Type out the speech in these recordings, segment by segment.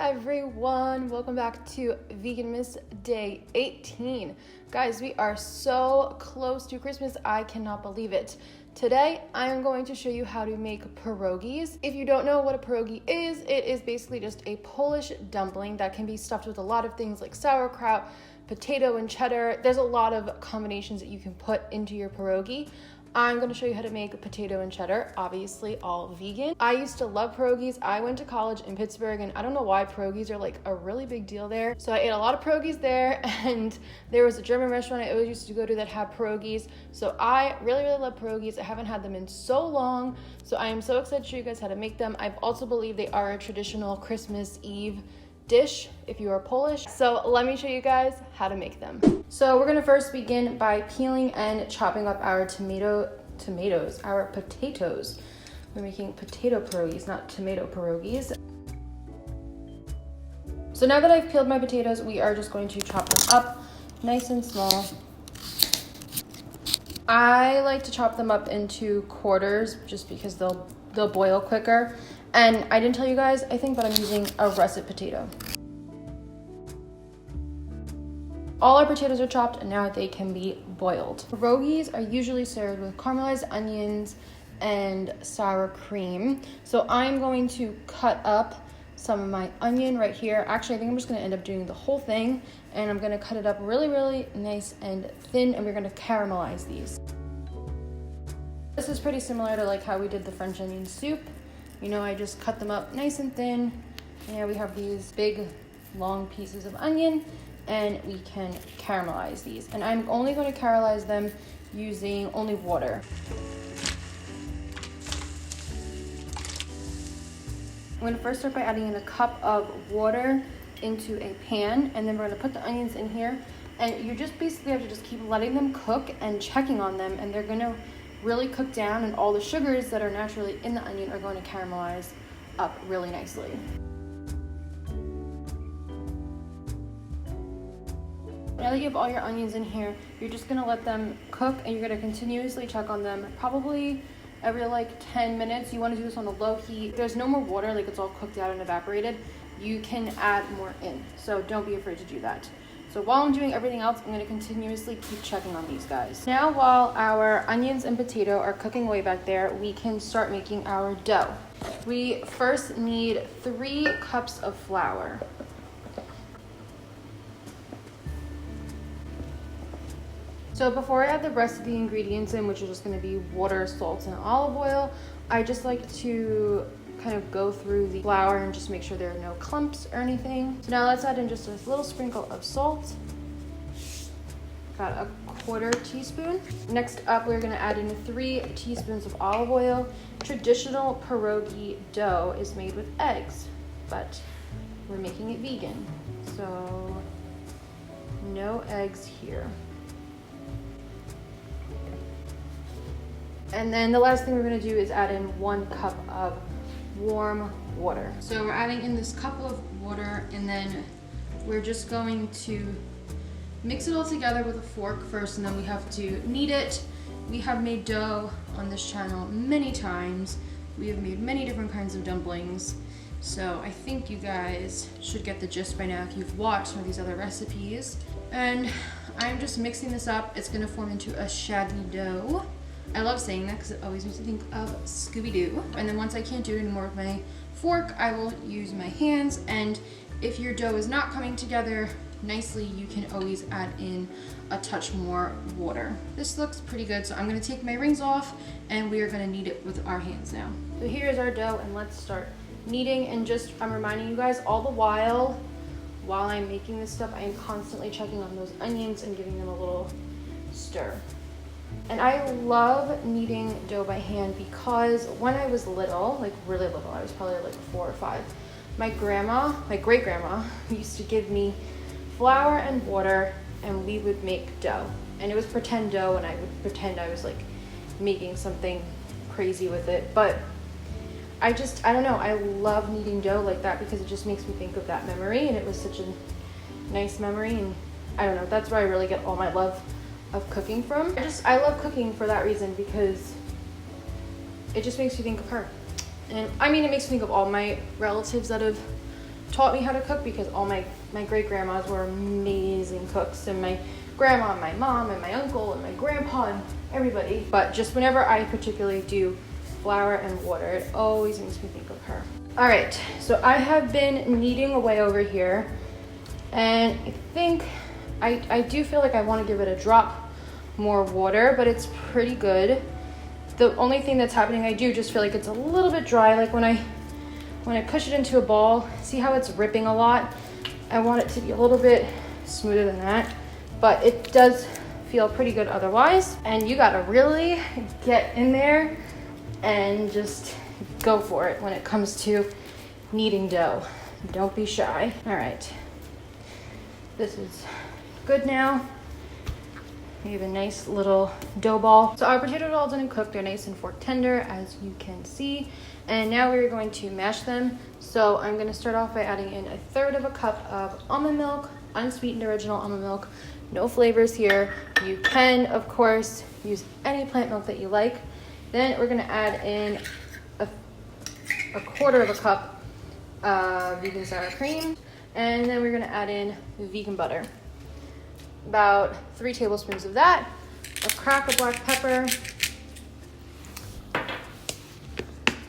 everyone, welcome back to Veganmas Day 18. Guys, we are so close to Christmas, I cannot believe it. Today, I am going to show you how to make pierogies. If you don't know what a pierogi is, it is basically just a Polish dumpling that can be stuffed with a lot of things like sauerkraut, potato and cheddar. There's a lot of combinations that you can put into your pierogi. I'm going to show you how to make potato and cheddar, obviously all vegan. I used to love pierogies. I went to college in Pittsburgh and I don't know why pierogies are like a really big deal there. So I ate a lot of pierogies there, and there was a German restaurant I always used to go to that had pierogies. So I really love pierogies. I haven't had them in so long. So I am so excited to show you guys how to make them. I also believe they are a traditional Christmas Eve dish if you are Polish. So let me show you guys how to make them. So we're gonna first begin by peeling and chopping up our our potatoes. We're making potato pierogies, not tomato pierogies. So now that I've peeled my potatoes, we are just going to chop them up nice and small. I like to chop them up into quarters just because they'll boil quicker. And I didn't tell you guys, I think, but I'm using a russet potato. All our potatoes are chopped and now they can be boiled. Pierogies are usually served with caramelized onions and sour cream. So I'm going to cut up some of my onion right here. Actually, I think I'm just gonna end up doing the whole thing, and I'm gonna cut it up really nice and thin, and we're gonna caramelize these. This is pretty similar to like how we did the French onion soup. You know, I just cut them up nice and thin. And now we have these big, long pieces of onion, and we can caramelize these. And I'm only going to caramelize them using only water. I'm going to first start by adding in a cup of water into a pan, and then we're going to put the onions in here. And you just basically have to just keep letting them cook and checking on them, and they're going to really cook down, and all the sugars that are naturally in the onion are going to caramelize up really nicely. Now that you have all your onions in here, you're just gonna let them cook, and you're gonna continuously check on them probably every like 10 minutes. You wanna do this on a low heat. If there's no more water, like it's all cooked out and evaporated, you can add more in. So don't be afraid to do that. So while I'm doing everything else, I'm gonna continuously keep checking on these guys. Now, while our onions and potato are cooking away back there, we can start making our dough. We first need 3 cups of flour. So before I add the rest of the ingredients in, which is just gonna be water, salt, and olive oil, I just like to kind of go through the flour and just make sure there are no clumps or anything. So now let's add in just a little sprinkle of salt. About a 1/4 teaspoon. Next up, we're gonna add in 3 teaspoons of olive oil. Traditional pierogi dough is made with eggs, but we're making it vegan. So no eggs here. And then the last thing we're gonna do is add in 1 cup of warm water. So we're adding in this cup of water, and then we're just going to mix it all together with a fork first, and then we have to knead it. We have made dough on this channel many times. We have made many different kinds of dumplings. So I think you guys should get the gist by now if you've watched some of these other recipes. And I'm just mixing this up. It's gonna form into a shaggy dough. I love saying that because it always makes me think of Scooby-Doo. And then once I can't do it anymore with my fork, I will use my hands. And if your dough is not coming together nicely, you can always add in a touch more water. This looks pretty good, so I'm gonna take my rings off, and we are gonna knead it with our hands now. So here's our dough, and let's start kneading. And just, I'm reminding you guys all the while I'm making this stuff, I am constantly checking on those onions and giving them a little stir. And I love kneading dough by hand because when I was little, like really little, I was probably like 4 or 5, my great grandma used to give me flour and water, and we would make dough. And it was pretend dough, and I would pretend I was like making something crazy with it. But I don't know, I love kneading dough like that because it just makes me think of that memory, and it was such a nice memory. And I don't know, that's where I really get all my love of cooking from. I love cooking for that reason, because it just makes me think of her. And I mean, it makes me think of all my relatives that have taught me how to cook, because all my great grandmas were amazing cooks, and my grandma, my mom, and my uncle, and my grandpa, and everybody. But just whenever I particularly do flour and water, it always makes me think of her. All right, so I have been kneading away over here, and I think I do feel like I want to give it a drop more water, but it's pretty good. The only thing that's happening, I do just feel like it's a little bit dry. Like when I push it into a ball, see how it's ripping a lot? I want it to be a little bit smoother than that, but it does feel pretty good otherwise. And you gotta really get in there and just go for it when it comes to kneading dough. Don't be shy. All right, this is good now. We have a nice little dough ball. So our potatoes are all done and cooked. They're nice and fork tender, as you can see. And now we're going to mash them. So I'm gonna start off by adding in 1/3 cup of almond milk, unsweetened original almond milk. No flavors here. You can, of course, use any plant milk that you like. Then we're gonna add in a 1/4 cup of vegan sour cream. And then we're gonna add in vegan butter. About 3 tablespoons of that, a crack of black pepper,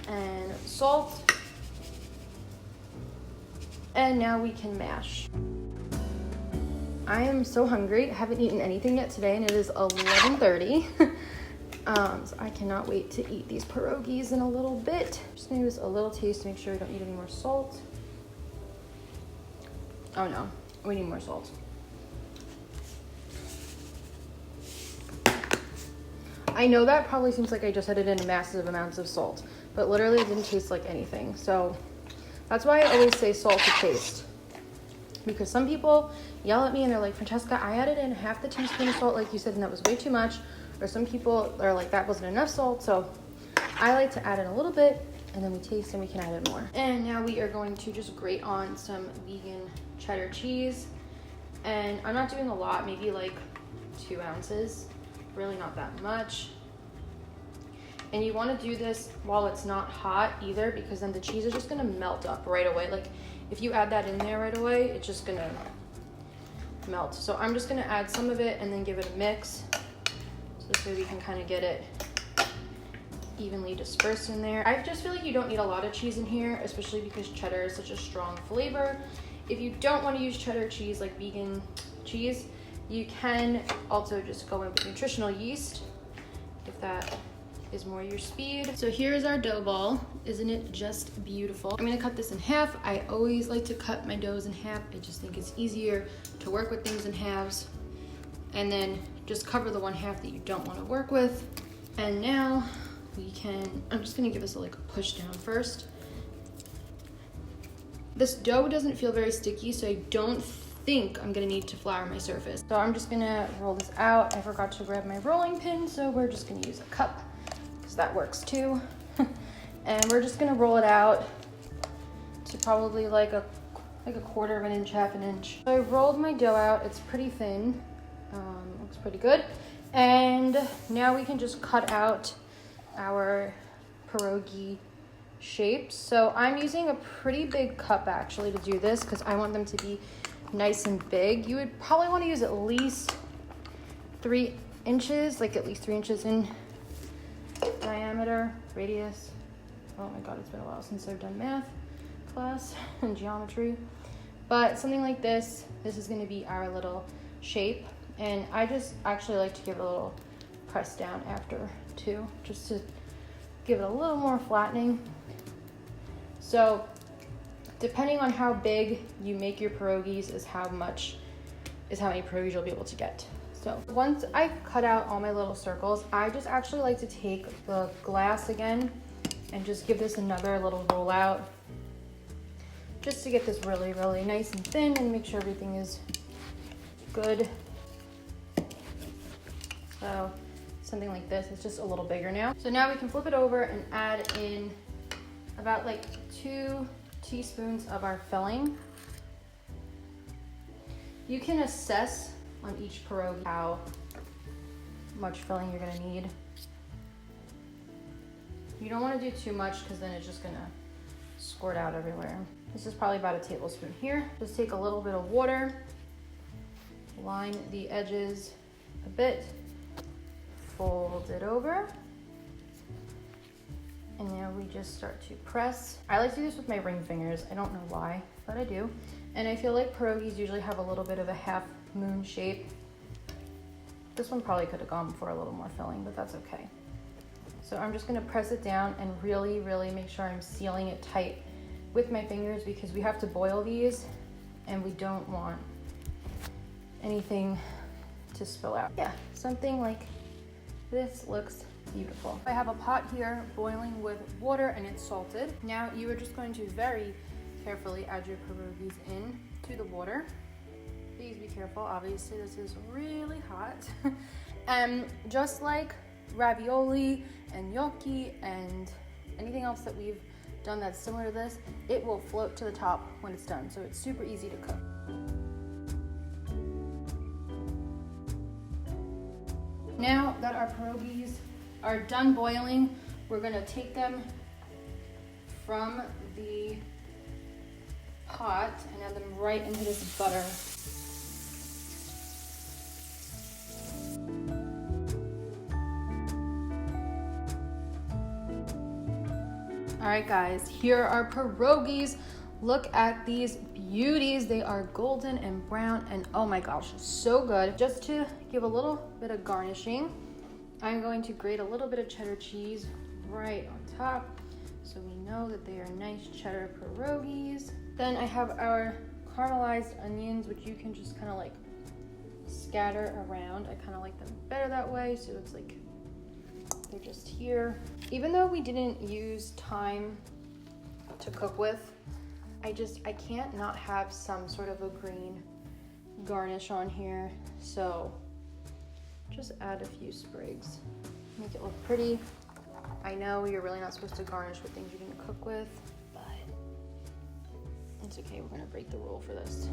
and salt. And now we can mash. I am so hungry. I haven't eaten anything yet today, and it is 11:30. So I cannot wait to eat these pierogies in a little bit. I'm just gonna use a little taste to make sure we don't need any more salt. Oh no, we need more salt. I know that probably seems like I just added in massive amounts of salt, but literally it didn't taste like anything. So that's why I always say salt to taste. Because some people yell at me and they're like, Francesca, I added in 1/2 teaspoon of salt like you said, and that was way too much. Or some people are like, that wasn't enough salt. So I like to add in a little bit, and then we taste and we can add in more. And now we are going to just grate on some vegan cheddar cheese. And I'm not doing a lot, maybe like 2 ounces. Really not that much. And you want to do this while it's not hot either, because then the cheese is just going to melt up right away. Like if you add that in there right away, it's just going to melt. So I'm just going to add some of it and then give it a mix, so this way we can kind of get it evenly dispersed in there. I just feel like you don't need a lot of cheese in here, especially because cheddar is such a strong flavor. If you don't want to use cheddar cheese, like vegan cheese, you can also just go in with nutritional yeast if that is more your speed. So here's our dough ball. Isn't it just beautiful? I'm gonna cut this in half. I always like to cut my doughs in half. I just think it's easier to work with things in halves. And then just cover the 1/2 that you don't want to work with. And now we can, I'm just gonna give this a push down first. This dough doesn't feel very sticky, so I don't think I'm gonna need to flour my surface. So I'm just gonna roll this out. I forgot to grab my rolling pin, so we're just gonna use a cup, because that works too. And we're just gonna roll it out to probably like a 1/4 of an inch, 1/2 an inch. So I rolled my dough out. It's pretty thin. Looks pretty good. And now we can just cut out our pierogi shapes. So I'm using a pretty big cup actually to do this, because I want them to be nice and big. You would probably want to use at least 3 inches, like at least 3 inches in diameter, radius. Oh my god, it's been a while since I've done math class and geometry. But something like this is going to be our little shape. And I just actually like to give it a little press down after too, just to give it a little more flattening. So depending on how big you make your pierogies is how many pierogies you'll be able to get. So once I've cut out all my little circles, I just actually like to take the glass again and just give this another little roll out, just to get this really, really nice and thin and make sure everything is good. So something like this, it's just a little bigger now. So now we can flip it over and add in about 2 teaspoons of our filling. You can assess on each pierogi how much filling you're gonna need. You don't want to do too much, because then it's just gonna squirt out everywhere. This is probably about a tablespoon here. Just take a little bit of water, line the edges a bit, fold it over, and now we just start to press. I like to do this with my ring fingers. I don't know why, but I do. And I feel like pierogies usually have a little bit of a half moon shape. This one probably could have gone for a little more filling, but that's okay. So I'm just gonna press it down and really, really make sure I'm sealing it tight with my fingers, because we have to boil these and we don't want anything to spill out. Yeah, something like this looks beautiful. I have a pot here boiling with water and it's salted. Now you are just going to very carefully add your pierogies in to the water. Please be careful, obviously this is really hot. And just like ravioli and gnocchi and anything else that we've done that's similar to this, it will float to the top when it's done, so it's super easy to cook. Now that our pierogies are done boiling, we're gonna take them from the pot and add them right into this butter. All right guys, here are pierogies. Look at these beauties. They are golden and brown and oh my gosh, so good. Just to give a little bit of garnishing, I'm going to grate a little bit of cheddar cheese right on top so we know that they are nice cheddar pierogies. Then I have our caramelized onions, which you can just kind of like scatter around. I kind of like them better that way, so it's like they're just here. Even though we didn't use thyme to cook with, I can't not have some sort of a green garnish on here. So just add a few sprigs, make it look pretty. I know you're really not supposed to garnish with things you didn't cook with, but it's okay, we're gonna break the rule for this.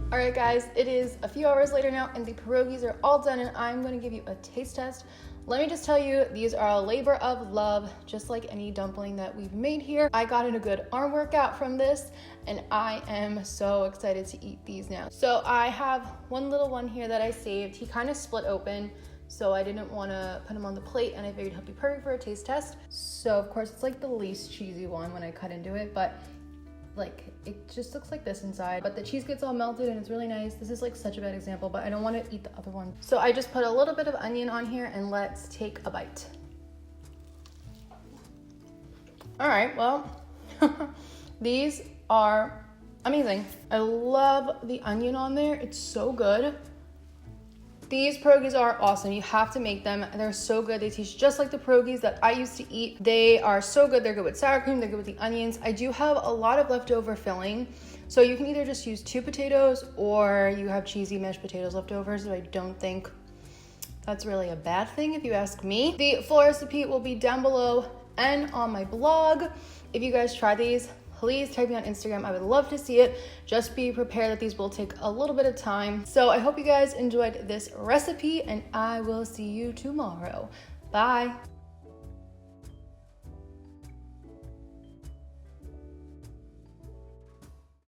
All right guys, it is a few hours later now and the pierogies are all done and I'm gonna give you a taste test. Let me just tell you, these are a labor of love, just like any dumpling that we've made here. I got in a good arm workout from this and I am so excited to eat these now. So I have one little one here that I saved. He kind of split open, so I didn't want to put him on the plate and I figured he'll be perfect for a taste test. So of course it's like the least cheesy one when I cut into it, but like it just looks like this inside, but the cheese gets all melted and it's really nice. This is like such a bad example, but I don't want to eat the other one. So I just put a little bit of onion on here and let's take a bite. All right, well, these are amazing. I love the onion on there. It's so good. These pierogies are awesome. You have to make them. They're so good. They taste just like the pierogies that I used to eat. They are so good. They're good with sour cream. They're good with the onions. I do have a lot of leftover filling. So you can either just use 2 potatoes or you have cheesy mashed potatoes left over. So I don't think that's really a bad thing if you ask me. The full recipe will be down below and on my blog. If you guys try these, please tag me on Instagram. I would love to see it. Just be prepared that these will take a little bit of time. So I hope you guys enjoyed this recipe and I will see you tomorrow. Bye.